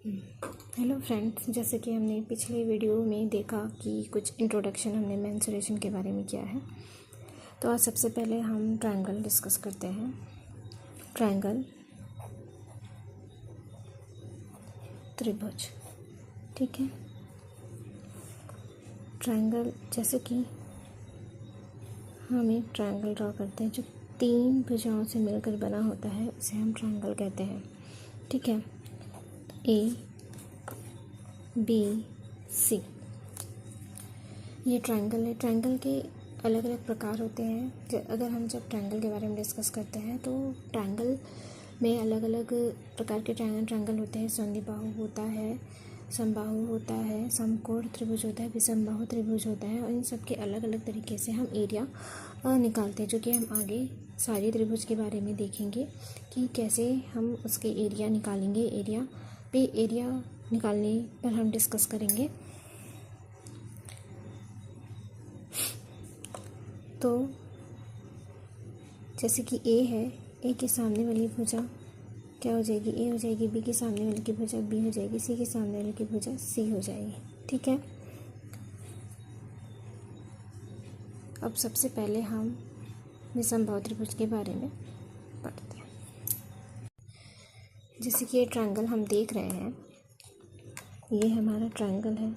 Hello friends, जैसे कि हमने पिछले वीडियो में देखा कि कुछ इंट्रोडक्शन हमने मेंसुरेशन के बारे में किया है। तो आज सबसे पहले हम ट्रायंगल डिस्कस करते हैं। ट्रायंगल, त्रिभुज, ठीक है। ट्रायंगल, जैसे कि हम एक ट्रायंगल ड्रॉ करते हैं जो 3 भुजाओं से मिलकर बना होता है, उसे हम ट्रायंगल कहते हैं, ठीक है। ए, बी, सी, ये ट्रायंगल है। ट्रायंगल के अलग अलग प्रकार होते हैं। अगर हम जब ट्रायंगल के बारे में डिस्कस करते हैं तो ट्रायंगल में अलग अलग प्रकार के ट्रायंगल होते हैं। संधिबाहु होता है, समबाहु होता है, समकोण त्रिभुज होता है, विषमबाहु त्रिभुज होता है। और इन सब के अलग अलग तरीके से हम एरिया निकालते हैं, जो कि हम आगे सारे त्रिभुज के बारे में देखेंगे कि कैसे हम उसके एरिया निकालेंगे। एरिया निकालने पर हम डिस्कस करेंगे। तो जैसे कि ए है, ए के सामने वाली भुजा क्या हो जाएगी? ए हो जाएगी। बी के सामने वाली की भुजा बी हो जाएगी। सी के सामने वाली की भुजा सी हो जाएगी, ठीक है। अब सबसे पहले हम विषमबाहु त्रिभुज के बारे में पढ़ते हैं। जैसे कि ये ट्रायंगल हम देख रहे हैं, ये हमारा ट्रायंगल है,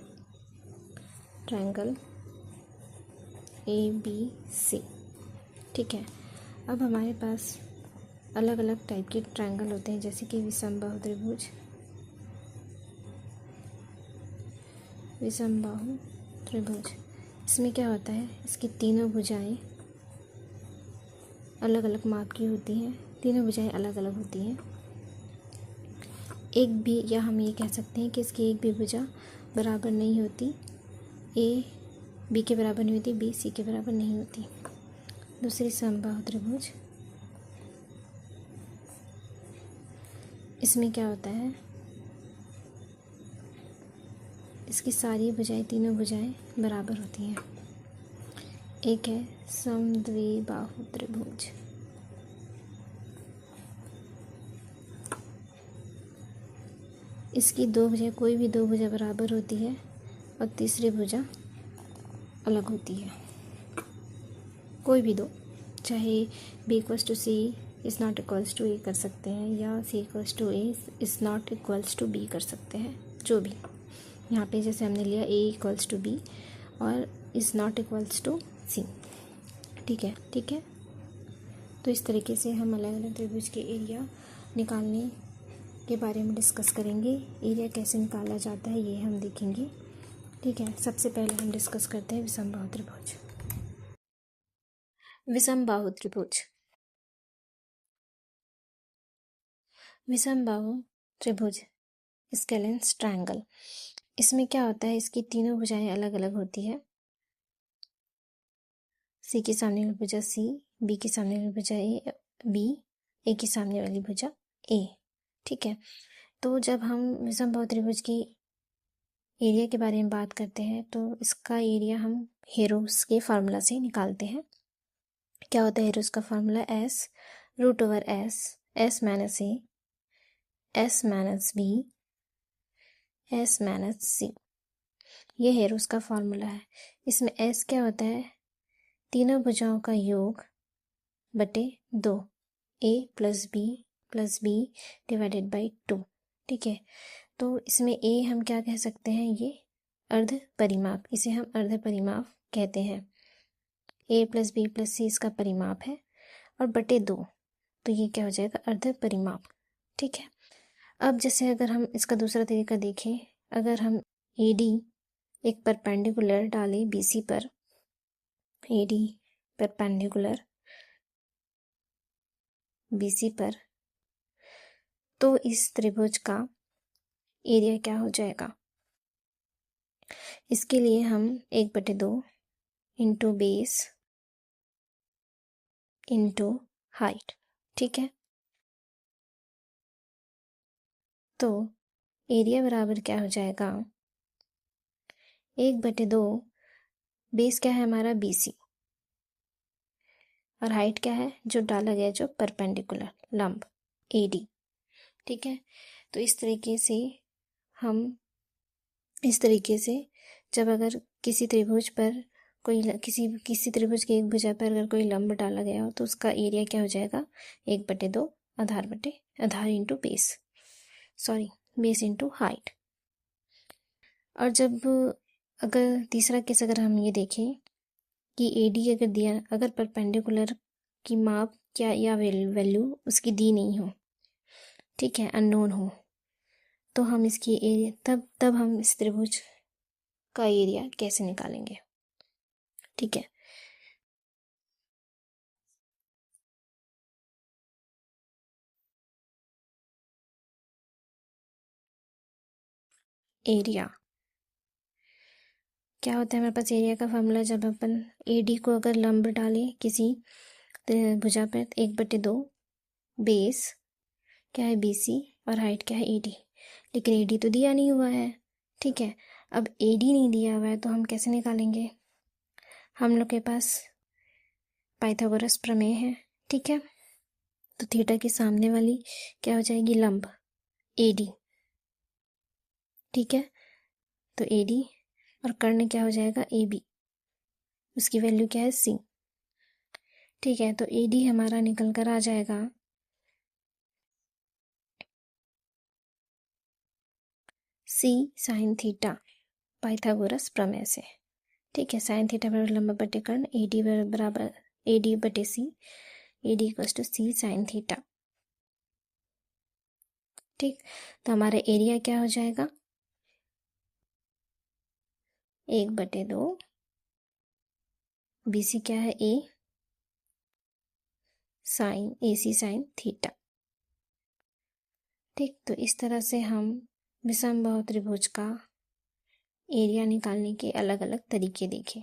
ट्रायंगल ABC, ठीक है। अब हमारे पास अलग अलग टाइप के ट्रायंगल होते हैं, जैसे कि विषमबाहु त्रिभुज, विषमबाहु त्रिभुज। इसमें क्या होता है, इसकी तीनों भुजाएं अलग अलग माप की होती हैं, तीनों भुजाएं अलग अलग होती हैं। एक भी, या हम ये कह सकते हैं कि इसकी एक भी भुजा बराबर नहीं होती। ए बी के बराबर नहीं होती, बी सी के बराबर नहीं होती। दूसरी समबाहु त्रिभुज, इसमें क्या होता है, इसकी सारी भुजाएं, तीनों भुजाएं बराबर होती हैं। एक है समद्विबाहु त्रिभुज, इसकी दो भुजाएं, कोई भी दो भुजा बराबर होती है और तीसरी भुजा अलग होती है। कोई भी दो, चाहे B equals to C is not equals to A कर सकते हैं, या C equals to A is not equals to B कर सकते हैं। जो भी यहाँ पे जैसे हमने लिया ए इक्वल्स टू बी और इज़ नॉट इक्वल्स टू सी, ठीक है, ठीक है। तो इस तरीके से हम अलग अलग त्रिभुज के एरिया निकालने के बारे में डिस्कस करेंगे। एरिया कैसे निकाला जाता है ये हम देखेंगे, ठीक है। सबसे पहले हम डिस्कस करते हैं विषमबाहु त्रिभुज। विषमबाहु त्रिभुज, विषमबाहु त्रिभुज, स्केलेंस ट्रायंगल। इसमें क्या होता है, इसकी तीनों भुजाएं अलग अलग होती है। सी के सामने वाली भुजा सी, बी के सामने वाली भुजा ए बी, ए के सामने वाली भुजा ए, ठीक है। तो जब हम विषमबाहु त्रिभुज की एरिया के बारे में बात करते हैं तो इसका एरिया हम हेरोस के फार्मूला से निकालते हैं। क्या होता है हेरोस का formula? S root over S, S minus A, S minus B, S minus C. ये हेरोस का फार्मूला है। इसमें एस क्या होता है? तीनों भुजाओं का योग बटे 2, ए प्लस बी डिवाइडेड बाई 2, ठीक है। तो इसमें ए हम क्या कह सकते हैं, ये अर्ध परिमाप, इसे हम अर्ध परिमाप कहते हैं। ए प्लस बी प्लस सी इसका परिमाप है और बटे 2, तो ये क्या हो जाएगा? अर्ध परिमाप, ठीक है। अब जैसे अगर हम इसका दूसरा तरीका देखें, अगर हम AD एक परपेंडिकुलर डालें BC पर, AD परपेंडिकुलर BC पर, तो इस त्रिभुज का एरिया क्या हो जाएगा? इसके लिए हम 1/2 इंटू बेस इंटू हाइट, ठीक है। तो एरिया बराबर क्या हो जाएगा? 1/2, बेस क्या है हमारा? BC, और हाइट क्या है जो डाला गया, जो परपेंडिकुलर लंब AD, ठीक है। तो इस तरीके से हम इस तरीके से, जब अगर किसी त्रिभुज पर कोई किसी त्रिभुज की एक भुजा पर अगर कोई लंब डाला गया हो तो उसका एरिया क्या हो जाएगा, 1/2 आधार into base, sorry base into height. और जब अगर तीसरा केस अगर हम ये देखें कि AD अगर दिया, अगर परपेंडिकुलर की माप क्या या वैल्यू उसकी दी नहीं हो, ठीक है, अननोन हो, तो हम इसकी एरिया तब हम इस त्रिभुज का एरिया कैसे निकालेंगे। ठीक है, एरिया क्या होता है हमारे पास, एरिया का फॉर्मूला, जब अपन AD को अगर लंब डालें किसी भुजा पर, 1/2 बेस क्या है BC और हाइट क्या है AD, लेकिन AD तो दिया नहीं हुआ है। ठीक है, अब AD नहीं दिया हुआ है तो हम कैसे निकालेंगे, हम लोग के पास पाइथागोरस प्रमेय है। ठीक है, तो थीटा के सामने वाली क्या हो जाएगी, लंब AD। ठीक है, तो AD और कर्ण क्या हो जाएगा, AB, उसकी वैल्यू क्या है, C। ठीक है, तो AD हमारा निकल कर आ जाएगा C साइन थीटा, पाइथागोरस प्रमेय से। ठीक है, साइन थीटा बराबर लंब बटे कर्ण, AD बराबर AD बटे C, AD equals to C sine theta. ठीक, तो हमारा एरिया क्या हो जाएगा, 1/2 BC क्या है, A sine AC sine theta. ठीक, तो इस तरह से हम विषमबाहु त्रिभुज का एरिया निकालने के अलग अलग तरीके देखे।